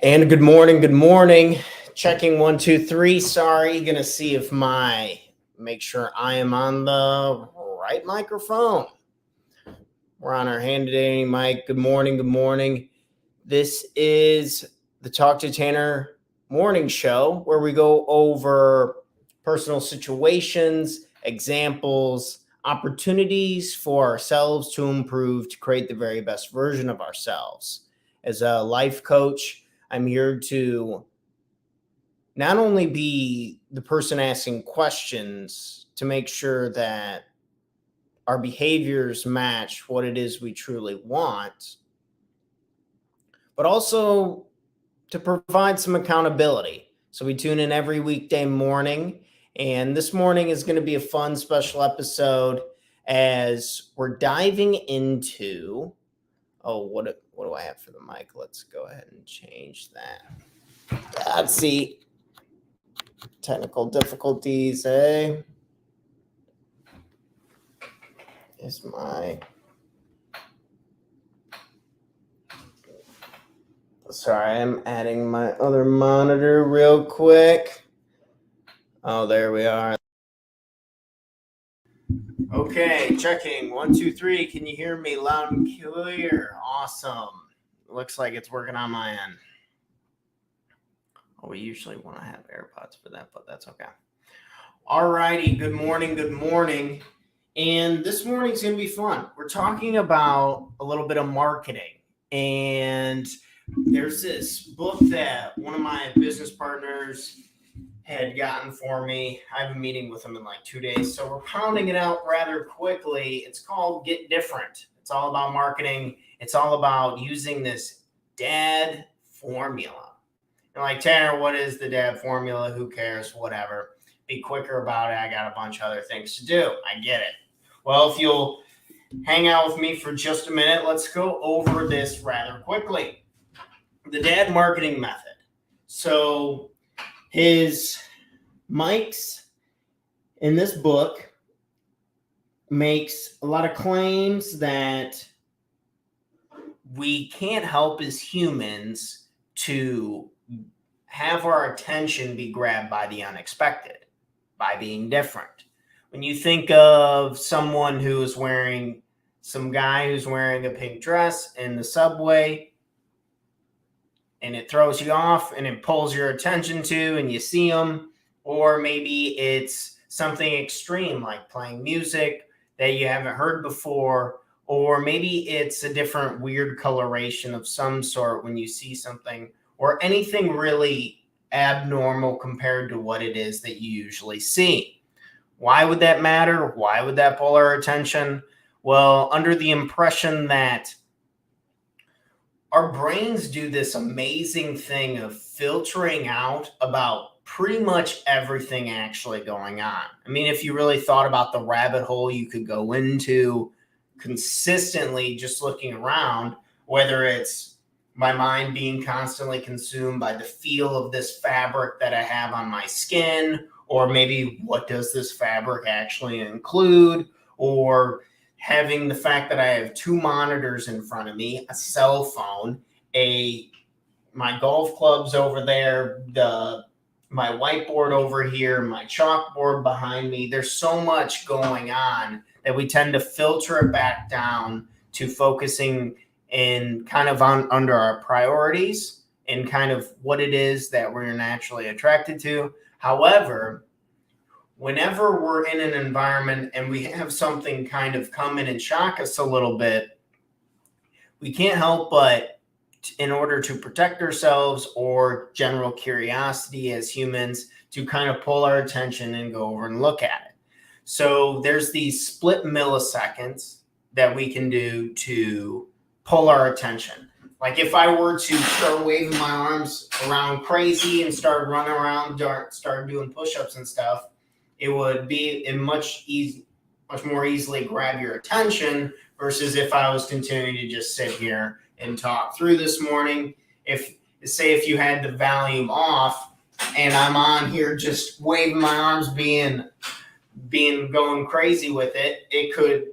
And good morning, good morning. Checking 1, 2, 3. Sorry, gonna see if make sure I am on the right microphone. We're on our hand today, Mike. Good morning, good morning. This is the Talk to Tanner morning show where we go over personal situations, examples, opportunities for ourselves to improve, to create the very best version of ourselves. As a life coach, I'm here to not only be the person asking questions to make sure that our behaviors match what it is we truly want, but also to provide some accountability. So we tune in every weekday morning, and this morning is going to be a fun special episode as we're diving into what do I have for the mic? Let's go ahead and change that. Let's see. Technical difficulties, eh? Is my sorry, I'm adding my other monitor real quick. Oh, there we are. Okay, checking 1, 2, 3. Can you hear me loud and clear? Awesome. Looks like it's working on my end. Oh, we usually want to have AirPods for that, but that's okay. All righty. Good morning. Good morning. And this morning's going to be fun. We're talking about a little bit of marketing. And there's this book that one of my business partners had gotten for me. I have a meeting with him in like 2 days. So we're pounding it out rather quickly. It's called Get Different. It's all about marketing. It's all about using this DAD formula. You're like, Tanner, what is the DAD formula? Who cares? Whatever. Be quicker about it. I got a bunch of other things to do. I get it. Well, if you'll hang out with me for just a minute, let's go over this rather quickly. The DAD marketing method. So Mike's in this book makes a lot of claims that we can't help as humans to have our attention be grabbed by the unexpected, by being different. When you think of some guy who's wearing a pink dress in the subway, and it throws you off and it pulls your attention to, and you see him, or maybe it's something extreme like playing music that you haven't heard before, or maybe it's a different weird coloration of some sort when you see something, or anything really abnormal compared to what it is that you usually see. Why would that matter? Why would that pull our attention? Well, under the impression that our brains do this amazing thing of filtering out about pretty much everything actually going on. I mean, if you really thought about the rabbit hole you could go into consistently just looking around, whether it's my mind being constantly consumed by the feel of this fabric that I have on my skin, or maybe what does this fabric actually include, or having the fact that I have 2 monitors in front of me, a cell phone, my golf clubs over there, my whiteboard over here, my chalkboard behind me. There's so much going on that we tend to filter it back down to focusing in kind of under our priorities and kind of what it is that we're naturally attracted to. However, whenever we're in an environment and we have something kind of come in and shock us a little bit, we can't help but, in order to protect ourselves or general curiosity as humans, to kind of pull our attention and go over and look at it. So there's these split milliseconds that we can do to pull our attention. Like if I were to start waving my arms around crazy and start running around, start doing push-ups and stuff, it would be much more easily grab your attention versus if I was continuing to just sit here and talk through this morning. If you had the volume off and I'm on here just waving my arms, being going crazy with it, it could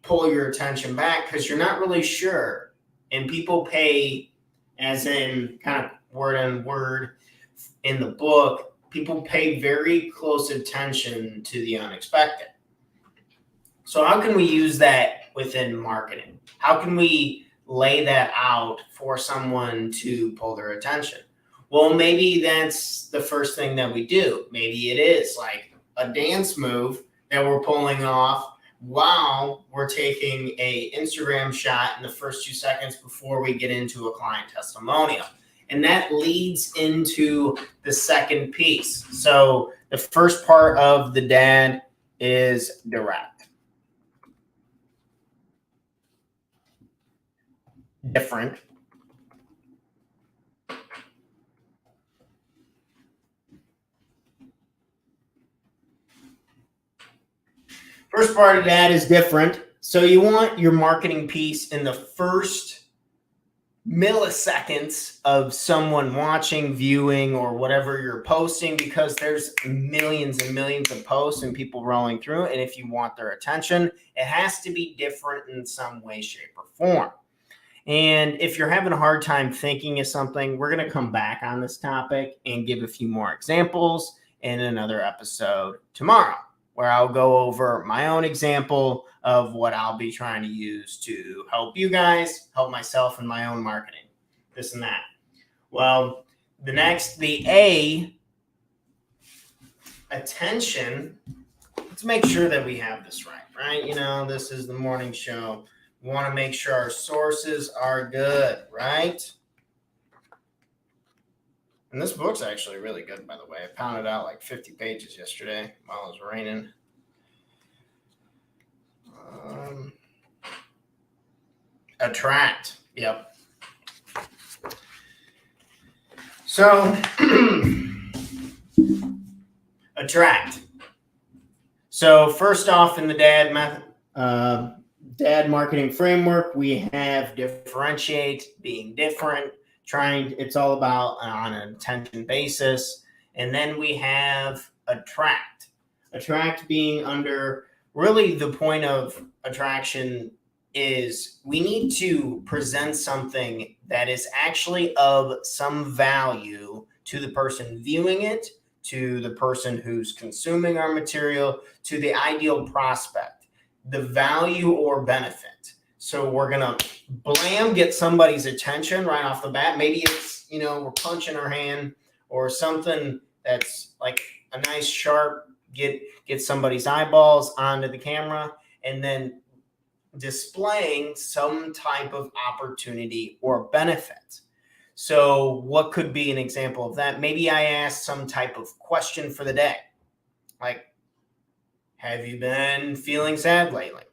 pull your attention back because you're not really sure. And people pay, as in kind of word on word in the book, people pay very close attention to the unexpected. So how can we use that within marketing? How can we lay that out for someone to pull their attention? Well, maybe that's the first thing that we do. Maybe it is like a dance move that we're pulling off while we're taking a Instagram shot in the first 2 seconds before we get into a client testimonial. And that leads into the second piece. So the first part of the dad is direct. Different. First part of that is different. So you want your marketing piece in the first milliseconds of someone watching, viewing, or whatever you're posting, because there's millions and millions of posts and people rolling through. And if you want their attention, it has to be different in some way, shape, or form. And if you're having a hard time thinking of something, we're going to come back on this topic and give a few more examples in another episode tomorrow, where I'll go over my own example of what I'll be trying to use to help you guys, help myself in my own marketing, this and that. Well, the A, attention. Let's make sure that we have this right? You know, this is the morning show. We want to make sure our sources are good, right? And this book's actually really good, by the way. I pounded out like 50 pages yesterday while it was raining. Attract. Yep. So, attract. So first off, in the dad marketing framework, we have differentiate, being different, it's all about on an attention basis. And then we have attract. Attract being under, really the point of attraction is we need to present something that is actually of some value to the person viewing it, to the person who's consuming our material, to the ideal prospect, the value or benefit. So we're going to get somebody's attention right off the bat. Maybe it's, we're punching our hand or something that's like a nice sharp, get somebody's eyeballs onto the camera, and then displaying some type of opportunity or benefit. So what could be an example of that? Maybe I ask some type of question for the day. Like, have you been feeling sad lately?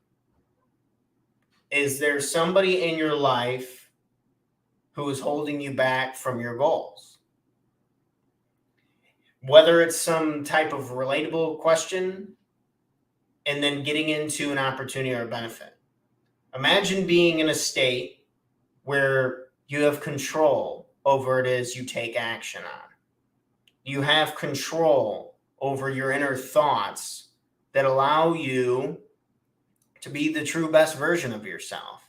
Is there somebody in your life who is holding you back from your goals? Whether it's some type of relatable question and then getting into an opportunity or a benefit. Imagine being in a state where you have control over it as you take action on. You have control over your inner thoughts that allow you to be the true best version of yourself.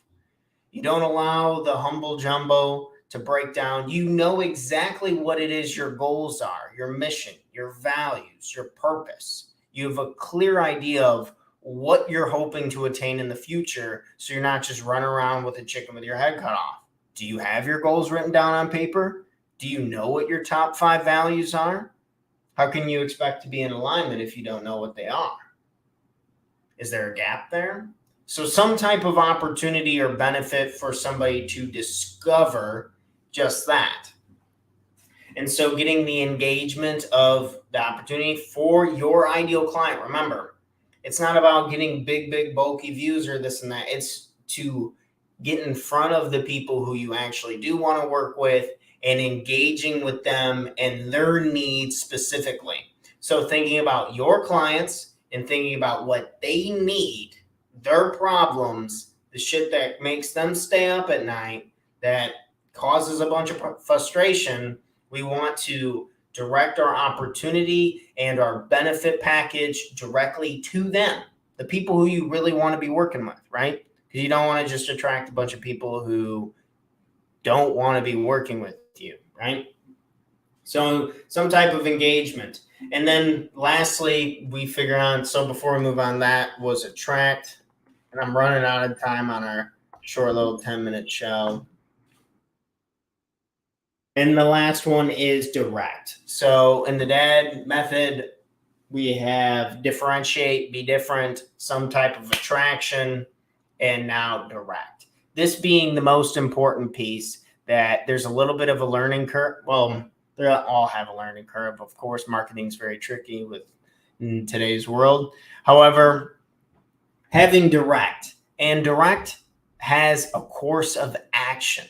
You don't allow the humble jumbo to break down. You know exactly what it is your goals are, your mission, your values, your purpose. You have a clear idea of what you're hoping to attain in the future, so you're not just running around with a chicken with your head cut off. Do you have your goals written down on paper? Do you know what your top 5 values are? How can you expect to be in alignment if you don't know what they are? Is there a gap there? So some type of opportunity or benefit for somebody to discover just that. And so getting the engagement of the opportunity for your ideal client. Remember, it's not about getting big, bulky views or this and that. It's to get in front of the people who you actually do want to work with and engaging with them and their needs specifically. So thinking about your clients and thinking about what they need, their problems, the shit that makes them stay up at night, that causes a bunch of frustration. We want to direct our opportunity and our benefit package directly to them, the people who you really want to be working with, right? Because you don't want to just attract a bunch of people who don't want to be working with you, right? So some type of engagement. And then lastly, we figure out, so before we move on, that was attract. And I'm running out of time on our short little 10-minute show. And the last one is direct. So in the DAD method, we have differentiate, be different, some type of attraction, and now direct. This being the most important piece, that there's a little bit of a learning curve. Well, they all have a learning curve. Of course, marketing is very tricky with in today's world. However, having direct, and direct has a course of action.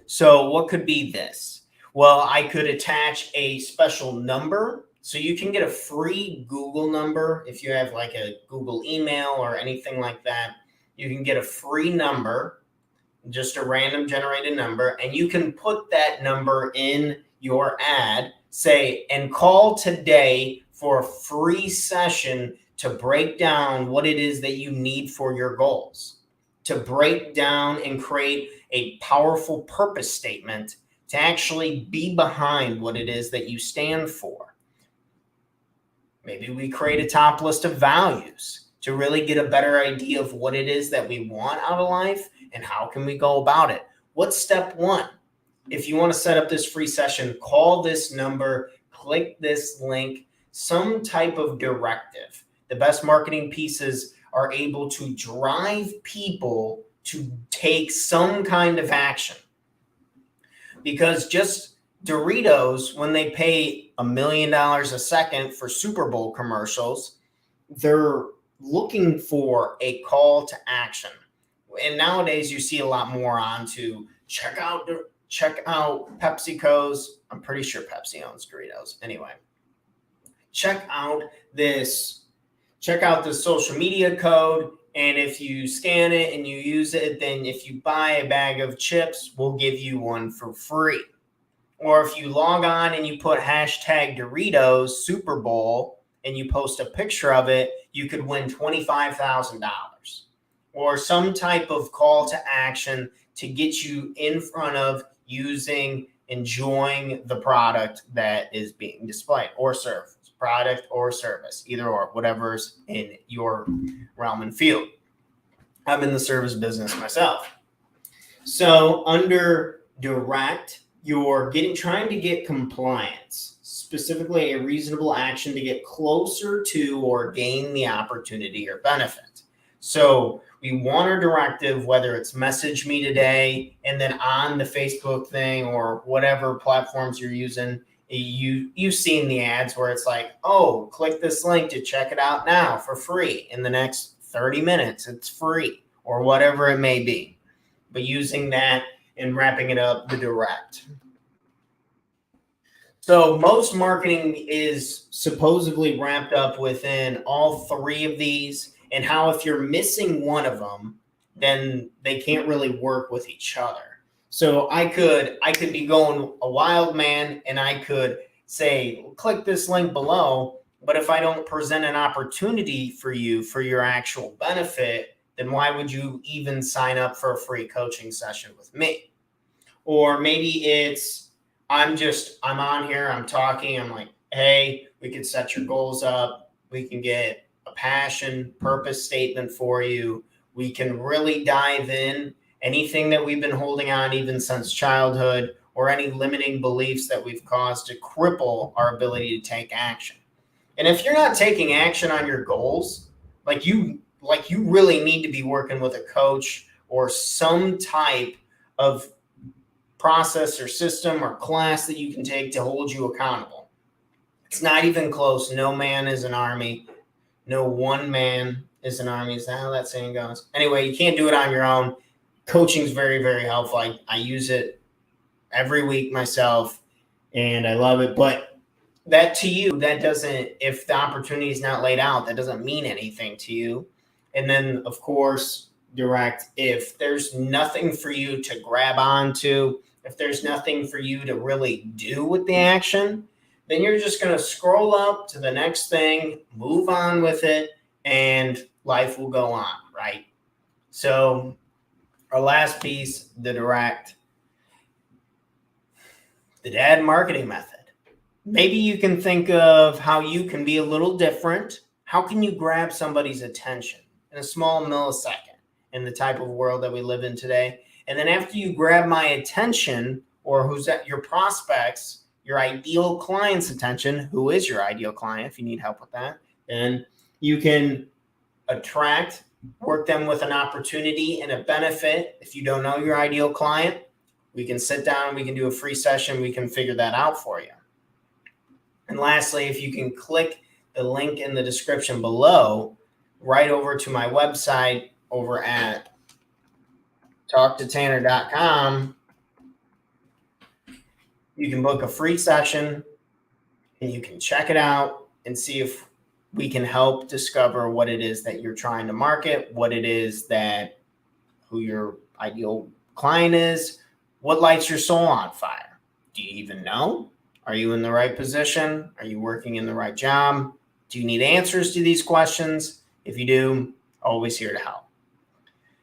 So what could be this? Well, I could attach a special number. So you can get a free Google number if you have like a Google email or anything like that. You can get a free number, just a random generated number, and you can put that number in your ad, say, and call today for a free session to break down what it is that you need for your goals, to break down and create a powerful purpose statement to actually be behind what it is that you stand for. Maybe we create a top list of values to really get a better idea of what it is that we want out of life and how can we go about it. What's step one? If you want to set up this free session, call this number, click this link, some type of directive. The best marketing pieces are able to drive people to take some kind of action. Because just Doritos, when they pay $1 million a second for Super Bowl commercials, they're looking for a call to action. And nowadays you see a lot more on to check out PepsiCo's. I'm pretty sure Pepsi owns Doritos. Anyway, check out the social media code. And if you scan it and you use it, then if you buy a bag of chips, we'll give you one for free. Or if you log on and you put hashtag Doritos Super Bowl and you post a picture of it, you could win $25,000. Or some type of call to action to get you in front of enjoying the product that is being displayed or served. Product or service, either or, whatever's in your realm and field. I'm in the service business myself. So under direct, you're trying to get compliance, specifically a reasonable action to get closer to or gain the opportunity or benefit. So we want our directive, whether it's message me today and then on the Facebook thing or whatever platforms you're using. You've seen the ads where it's like, oh, click this link to check it out now for free. In the next 30 minutes, it's free or whatever it may be. But using that and wrapping it up, the direct. So most marketing is supposedly wrapped up within all three of these, and how if you're missing one of them, then they can't really work with each other. So I could be going a wild man and I could say, click this link below. But if I don't present an opportunity for you for your actual benefit, then why would you even sign up for a free coaching session with me? Or maybe it's, I'm on here, I'm talking, I'm like, hey, we could set your goals up. We can get a passion, purpose statement for you. We can really dive in. Anything that we've been holding on even since childhood or any limiting beliefs that we've caused to cripple our ability to take action. And if you're not taking action on your goals, like you really need to be working with a coach or some type of process or system or class that you can take to hold you accountable. It's not even close. No man is an army. No one man is an army. Is that how that saying goes? Anyway, you can't do it on your own. Coaching is very, very helpful. I use it every week myself and I love it. But that to you, that doesn't, if the opportunity is not laid out, that doesn't mean anything to you. And then, of course, direct, if there's nothing for you to grab onto, if there's nothing for you to really do with the action, then you're just going to scroll up to the next thing, move on with it, and life will go on, right? So our last piece, the direct, the DAD marketing method. Maybe you can think of how you can be a little different. How can you grab somebody's attention in a small millisecond in the type of world that we live in today? And then after you grab my attention, or who's at your prospects, your ideal client's attention, who is your ideal client if you need help with that, then you can attract, work them with an opportunity and a benefit. If you don't know your ideal client, we can sit down, we can do a free session, we can figure that out for you. And lastly, if you can click the link in the description below, right over to my website over at talktotanner.com, you can book a free session and you can check it out and see if we can help discover what it is that you're trying to market, what it is that who your ideal client is, what lights your soul on fire. Do you even know? Are you in the right position? Are you working in the right job? Do you need answers to these questions? If you do, always here to help.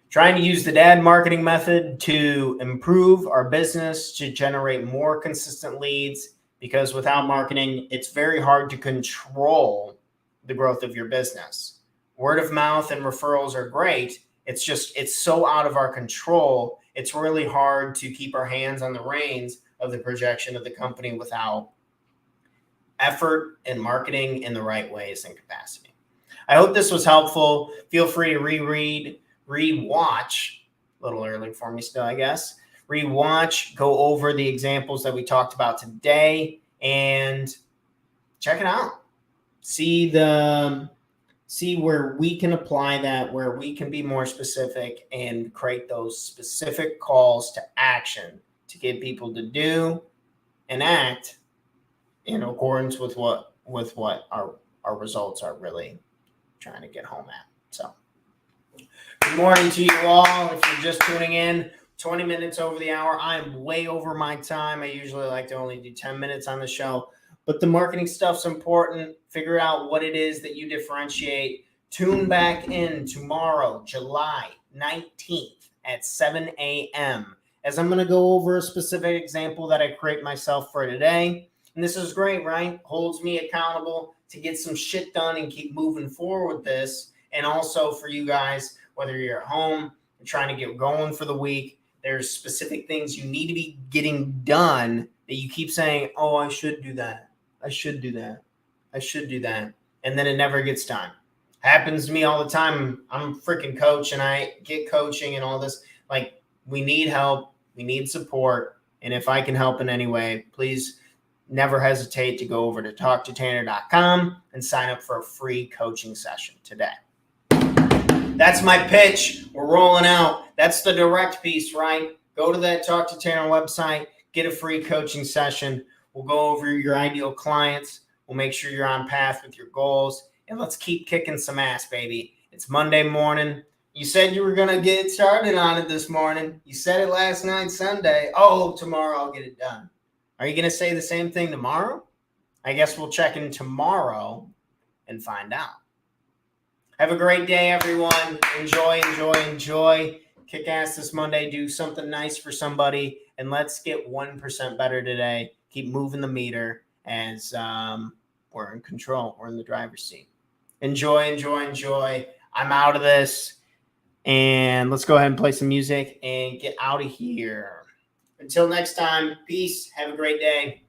Trying to use the DAD marketing method to improve our business, to generate more consistent leads, because without marketing, it's very hard to control the growth of your business. Word of mouth and referrals are great. It's so out of our control. It's really hard to keep our hands on the reins of the projection of the company without effort and marketing in the right ways and capacity. I hope this was helpful. Feel free to rewatch, a little early for me still, I guess. Rewatch, go over the examples that we talked about today and check it out. See where we can apply that, where we can be more specific and create those specific calls to action to get people to do and act in accordance with what our results are really trying to get home at. So good morning to you all. If you're just tuning in, 20 minutes over the hour. I'm way over my time. I usually like to only do 10 minutes on the show, but the marketing stuff's important. Figure out what it is that you differentiate. Tune back in tomorrow, July 19th at 7 a.m. as I'm going to go over a specific example that I create myself for today. And this is great, right? Holds me accountable to get some shit done and keep moving forward with this. And also for you guys, whether you're at home and trying to get going for the week, there's specific things you need to be getting done that you keep saying, oh, I should do that. I should do that. I should do that. And then it never gets done. Happens to me all the time. I'm a freaking coach and I get coaching and all this. Like, we need help. We need support. And if I can help in any way, please never hesitate to go over to talktotanner.com and sign up for a free coaching session today. That's my pitch. We're rolling out. That's the direct piece, right? Go to that Talk to Tanner website, get a free coaching session. We'll go over your ideal clients. We'll make sure you're on path with your goals. And let's keep kicking some ass, baby. It's Monday morning. You said you were going to get started on it this morning. You said it last night, Sunday. Oh, tomorrow I'll get it done. Are you going to say the same thing tomorrow? I guess we'll check in tomorrow and find out. Have a great day, everyone. Enjoy, enjoy, enjoy. Kick ass this Monday. Do something nice for somebody. And let's get 1% better today. Keep moving the meter as we're in control. We're in the driver's seat. Enjoy, enjoy, enjoy. I'm out of this. And let's go ahead and play some music and get out of here. Until next time, peace. Have a great day.